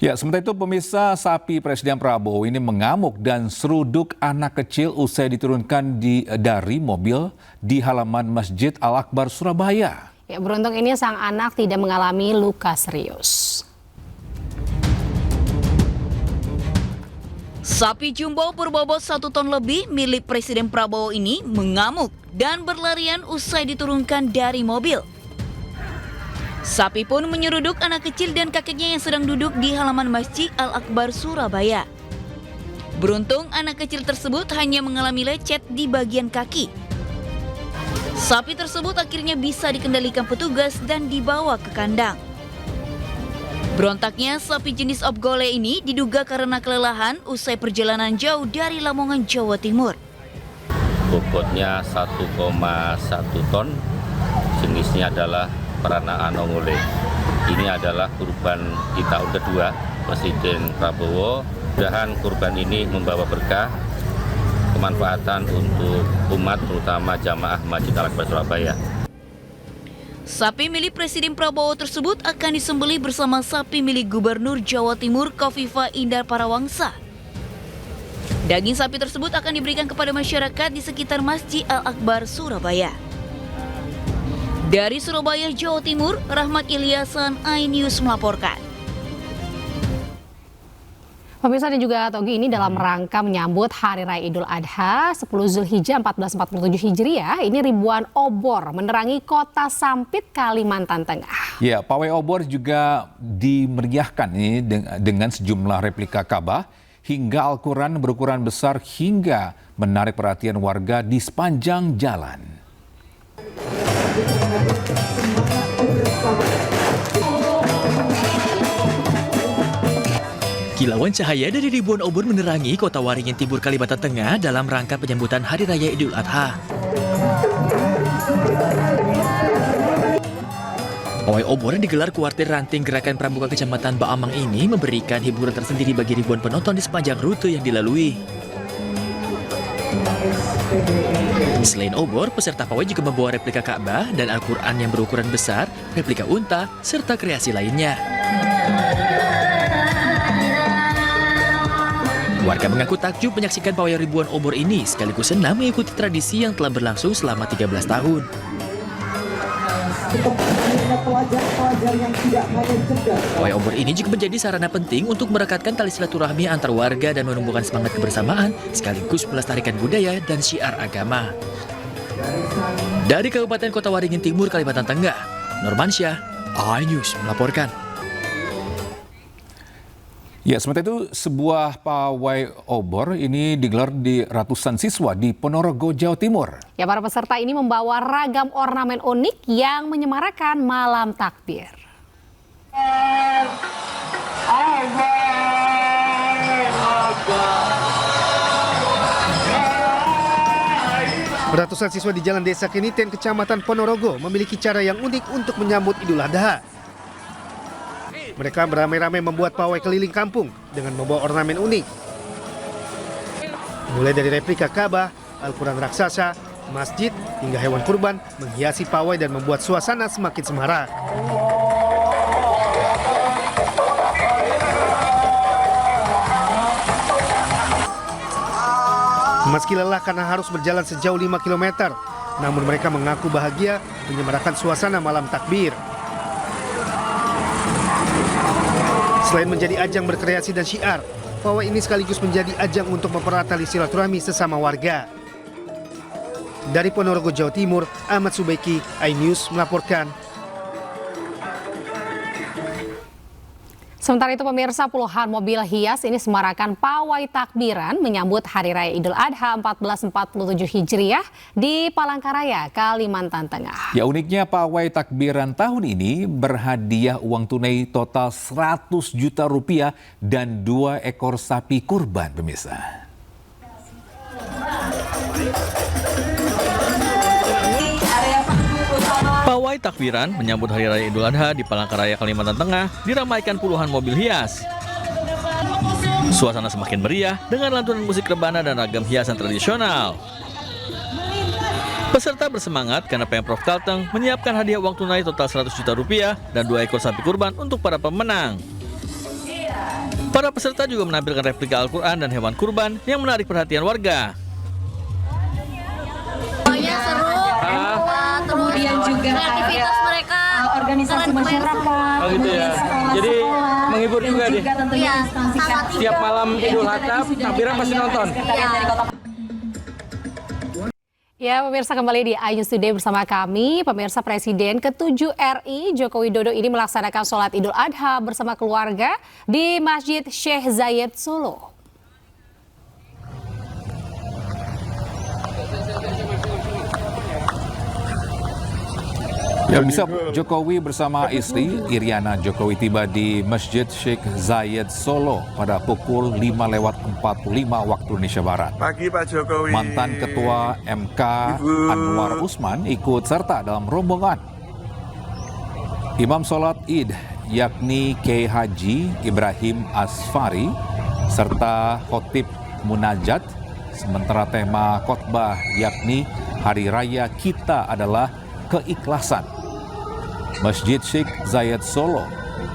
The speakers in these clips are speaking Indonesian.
Ya, sementara itu pemirsa, sapi Presiden Prabowo ini mengamuk dan seruduk anak kecil usai diturunkan dari mobil di halaman Masjid Al-Akbar Surabaya. Ya, beruntung ini sang anak tidak mengalami luka serius. Sapi jumbo berbobot 1 ton lebih milik Presiden Prabowo ini mengamuk dan berlarian usai diturunkan dari mobil. Sapi pun menyeruduk anak kecil dan kakeknya yang sedang duduk di halaman Masjid Al-Akbar Surabaya. Beruntung anak kecil tersebut hanya mengalami lecet di bagian kaki. Sapi tersebut akhirnya bisa dikendalikan petugas dan dibawa ke kandang. Berontaknya sapi jenis Opgole ini diduga karena kelelahan usai perjalanan jauh dari Lamongan, Jawa Timur. Bobotnya 1,1 ton, jenisnya adalah peranaan ongole. Ini adalah kurban di tahun kedua Presiden Prabowo. Mudah-mudahan kurban ini membawa berkah, kemanfaatan untuk umat, terutama jamaah Masjid Al-Akbar Surabaya. Sapi milik Presiden Prabowo tersebut akan disembelih bersama sapi milik Gubernur Jawa Timur Khofifah Indar Parawangsa. Daging sapi tersebut akan diberikan kepada masyarakat di sekitar Masjid Al-Akbar Surabaya. Dari Surabaya, Jawa Timur, Rahmat Ilyasan, iNews melaporkan. Pemirsa dan juga Togi, ini dalam rangka menyambut Hari Raya Idul Adha 10 Zulhijjah 1447 Hijriah, ini ribuan obor menerangi kota Sampit, Kalimantan Tengah. Ya, pawai obor juga dimeriahkan ini dengan sejumlah replika Ka'bah hingga Al-Quran berukuran besar hingga menarik perhatian warga di sepanjang jalan. Kilauan cahaya dari ribuan obor menerangi kota Waringin Timur, Kalimantan Tengah dalam rangka penyambutan Hari Raya Idul Adha. Pawai obor yang digelar kuartir ranting Gerakan Pramuka Kecamatan Baamang ini memberikan hiburan tersendiri bagi ribuan penonton di sepanjang rute yang dilalui. Selain obor, peserta pawai juga membawa replika Ka'bah dan Al-Quran yang berukuran besar, replika unta, serta kreasi lainnya. Warga mengaku takjub menyaksikan pawai ribuan obor ini sekaligus senang mengikuti tradisi yang telah berlangsung selama 13 tahun. Pawai obor ini juga menjadi sarana penting untuk merekatkan tali silaturahmi antar warga dan menumbuhkan semangat kebersamaan sekaligus melestarikan budaya dan syiar agama. Dari Kabupaten Kota Waringin Timur, Kalimantan Tengah, Nurmansyah, iNews melaporkan. Ya, sementara itu sebuah pawai obor ini digelar di ratusan siswa di Ponorogo, Jawa Timur. Ya, para peserta ini membawa ragam ornamen unik yang menyemarakan malam takbir. Ratusan siswa di Jalan Desa Keniten, Kecamatan Ponorogo memiliki cara yang unik untuk menyambut Idul Adha. Mereka beramai-ramai membuat pawai keliling kampung dengan membawa ornamen unik. Mulai dari replika Ka'bah, Al-Quran raksasa, masjid, hingga hewan kurban menghiasi pawai dan membuat suasana semakin semarak. Meski lelah karena harus berjalan sejauh 5 km, namun mereka mengaku bahagia menyemarakan suasana malam takbir. Selain menjadi ajang berkreasi dan syiar, pawai ini sekaligus menjadi ajang untuk mempererat tali silaturahmi sesama warga. Dari Ponorogo, Jawa Timur, Ahmad Subeki, iNews melaporkan. Sementara itu pemirsa, puluhan mobil hias ini semarakan pawai takbiran menyambut Hari Raya Idul Adha 1447 Hijriah di Palangkaraya, Kalimantan Tengah. Ya, uniknya pawai takbiran tahun ini berhadiah uang tunai total 100 juta rupiah dan 2 ekor sapi kurban, pemirsa. Pawai takbiran menyambut Hari Raya Idul Adha di Palangkaraya, Kalimantan Tengah diramaikan puluhan mobil hias. Suasana semakin meriah dengan lantunan musik rebana dan ragam hiasan tradisional. Peserta bersemangat karena Pemprov Kalteng menyiapkan hadiah uang tunai total 100 juta rupiah dan 2 ekor sapi kurban untuk para pemenang. Para peserta juga menampilkan replika Al-Quran dan hewan kurban yang menarik perhatian warga. Pokoknya seru, kemudian juga aktivitas mereka, organisasi masyarakat. Oh gitu ya. Jadi menghibur juga nih. Iya, Setiap malam Idul Adha, takbiran pasti nonton. Ya, pemirsa, kembali di iNews Today bersama kami. Pemirsa, Presiden ke-7 RI Joko Widodo ini melaksanakan sholat Idul Adha bersama keluarga di Masjid Syekh Zayed Solo. Ya, bisa Jokowi bersama istri Iriana Jokowi tiba di Masjid Syekh Zayed Solo pada pukul 5:45 waktu Indonesia Barat. Pagi Pak Jokowi. Mantan Ketua MK Anwar Usman ikut serta dalam rombongan. Imam sholat Id yakni Kiai Haji Ibrahim Asfari serta khotib munajat, sementara tema khotbah yakni Hari Raya Kita adalah Keikhlasan. Masjid Syekh Zayed Solo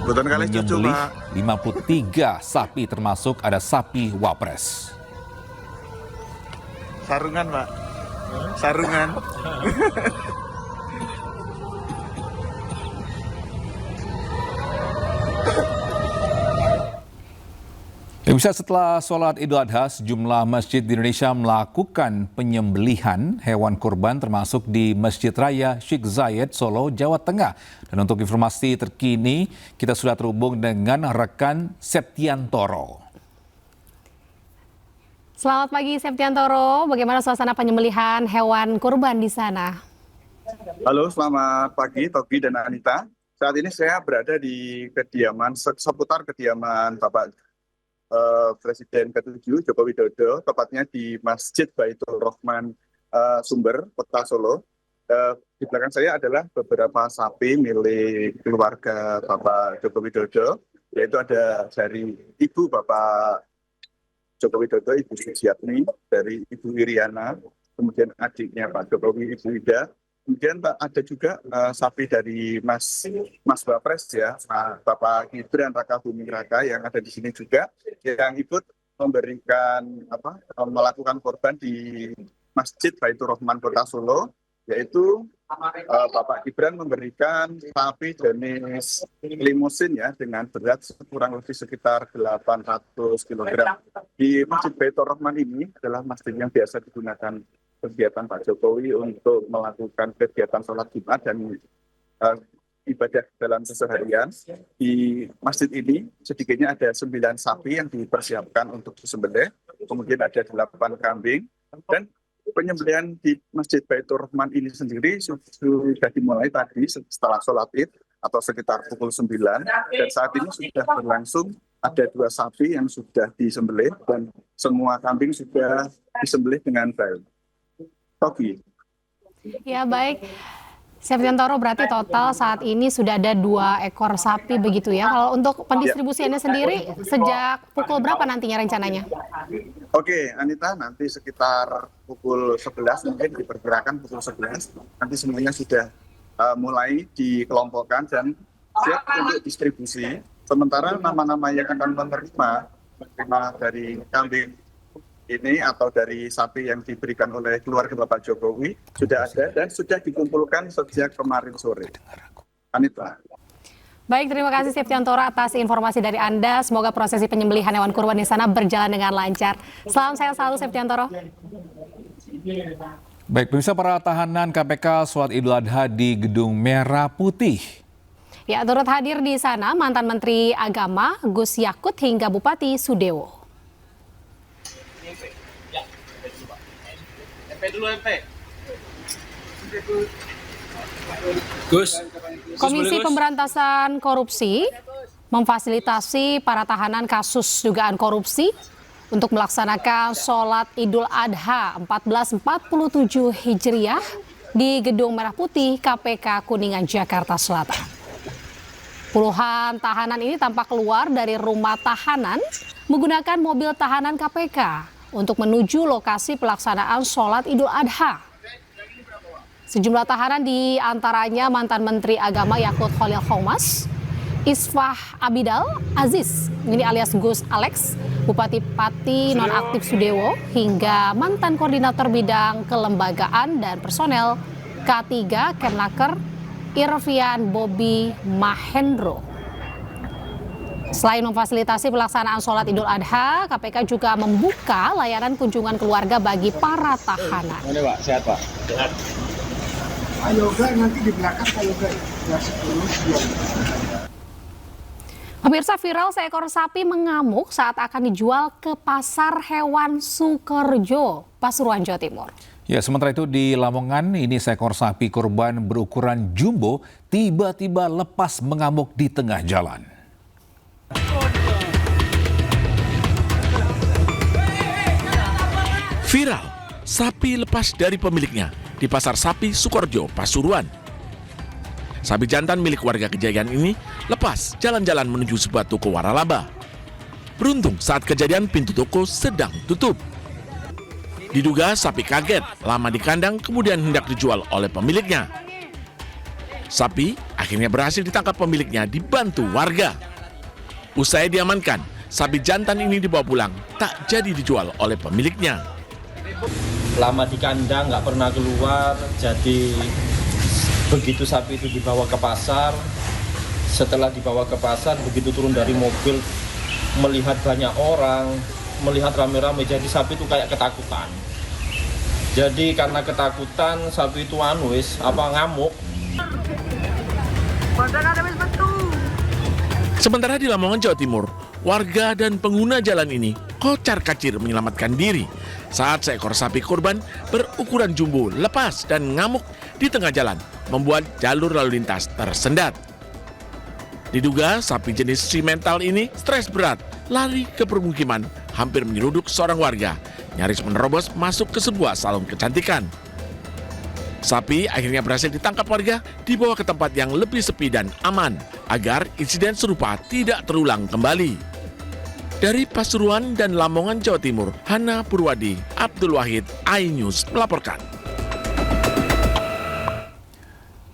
menyembelih 53 sapi termasuk ada sapi wapres. Sarungan Pak, sarungan. Bisa setelah sholat Idul Adha, sejumlah masjid di Indonesia melakukan penyembelihan hewan kurban termasuk di Masjid Raya Syekh Zayed Solo, Jawa Tengah. Dan untuk informasi terkini, kita sudah terhubung dengan rekan Septiantoro. Selamat pagi Septiantoro, bagaimana suasana penyembelihan hewan kurban di sana? Halo, selamat pagi Togi dan Anita. Saat ini saya berada di kediaman, seputar kediaman Bapak Presiden ke-7 Joko Widodo, tepatnya di Masjid Baitul Rahman Sumber, Kota Solo. Di belakang saya adalah beberapa sapi milik keluarga Bapak Joko Widodo, yaitu ada dari Ibu Bapak Joko Widodo, Ibu Sujiatmi, dari Ibu Iriana, kemudian adiknya Pak Jokowi, Ibu Ida. Kemudian ada juga sapi dari Mas Wapres ya, Bapak Gibran Raka Buming Raka yang ada di sini juga, yang ikut memberikan melakukan korban di Masjid Baitur Rahman Kota Solo, yaitu Bapak Gibran memberikan sapi jenis limusin ya dengan berat kurang lebih sekitar 800 kg. Di Masjid Baitur Rahman ini adalah masjid yang biasa digunakan kegiatan Pak Jokowi untuk melakukan kegiatan sholat Jumat dan ibadah dalam keseharian. Di masjid ini sedikitnya ada 9 sapi yang dipersiapkan untuk disembelih, kemudian ada 8 kambing, dan penyembelihan di Masjid Baitur Rahman ini sendiri sudah dimulai tadi setelah sholat Id atau sekitar pukul 9, dan saat ini sudah berlangsung. Ada 2 sapi yang sudah disembelih dan semua kambing sudah disembelih dengan baik. Togi. Ya baik, Septiantoro, berarti total saat ini sudah ada 2 ekor sapi begitu ya. Kalau untuk pendistribusiannya sendiri sejak pukul berapa nantinya rencananya? Oke, Anita, nanti sekitar pukul 11 mungkin diperkirakan pukul 11. Nanti semuanya sudah mulai dikelompokkan dan siap untuk distribusi. Sementara nama-nama yang akan menerima dari kambing ini atau dari sapi yang diberikan oleh keluarga Bapak Jokowi sudah ada dan sudah dikumpulkan sejak kemarin sore. Anita. Baik, terima kasih Septiantoro atas informasi dari Anda. Semoga prosesi penyembelihan hewan kurban di sana berjalan dengan lancar. Salam sehat selalu Septiantoro. Baik, pemirsa, para tahanan KPK sholat Idul Adha di Gedung Merah Putih. Ya, turut hadir di sana mantan Menteri Agama Gus Yakut hingga Bupati Sudewo. Komisi Pemberantasan Korupsi memfasilitasi para tahanan kasus dugaan korupsi untuk melaksanakan sholat Idul Adha 1447 Hijriah di Gedung Merah Putih KPK Kuningan, Jakarta Selatan. Puluhan tahanan ini tampak keluar dari rumah tahanan menggunakan mobil tahanan KPK untuk menuju lokasi pelaksanaan sholat Idul Adha. Sejumlah tahanan di antaranya mantan Menteri Agama Yakut Khalil Qomas, Isfah Abidal Aziz, ini alias Gus Alex, Bupati Pati nonaktif Sudewo, hingga mantan koordinator bidang kelembagaan dan personel K3 Kemnaker Irvian Bobi Mahendro. Selain memfasilitasi pelaksanaan sholat Idul Adha, KPK juga membuka layanan kunjungan keluarga bagi para tahanan. Ini Pak, sehat Pak. Sehat. Yoga nanti di belakang yoga. Pemirsa, viral seekor sapi mengamuk saat akan dijual ke pasar hewan Sukorejo, Pasuruan, Jawa Timur. Ya, sementara itu di Lamongan, ini seekor sapi kurban berukuran jumbo tiba-tiba lepas mengamuk di tengah jalan. Viral, sapi lepas dari pemiliknya di Pasar Sapi Sukorejo, Pasuruan. Sapi jantan milik warga Kejayaan ini lepas jalan-jalan menuju sebuah toko waralaba. Beruntung saat kejadian pintu toko sedang tutup. Diduga sapi kaget, lama di kandang kemudian hendak dijual oleh pemiliknya. Sapi akhirnya berhasil ditangkap pemiliknya dibantu warga. Usai diamankan, sapi jantan ini dibawa pulang, tak jadi dijual oleh pemiliknya. Lama di kandang, nggak pernah keluar, jadi begitu sapi itu dibawa ke pasar, setelah dibawa ke pasar, begitu turun dari mobil, melihat banyak orang, melihat rame-rame, jadi sapi itu kayak ketakutan. Jadi karena ketakutan, sapi itu ngamuk. Sementara di Lamongan, Jawa Timur, warga dan pengguna jalan ini kocar-kacir menyelamatkan diri saat seekor sapi kurban berukuran jumbo lepas dan ngamuk di tengah jalan, membuat jalur lalu lintas tersendat. Diduga sapi jenis simental ini stres berat, lari ke permukiman, hampir menyeruduk seorang warga, nyaris menerobos masuk ke sebuah salon kecantikan. Sapi akhirnya berhasil ditangkap warga, dibawa ke tempat yang lebih sepi dan aman, agar insiden serupa tidak terulang kembali. Dari Pasuruan dan Lamongan, Jawa Timur, Hana Purwadi, Abdul Wahid, iNews melaporkan.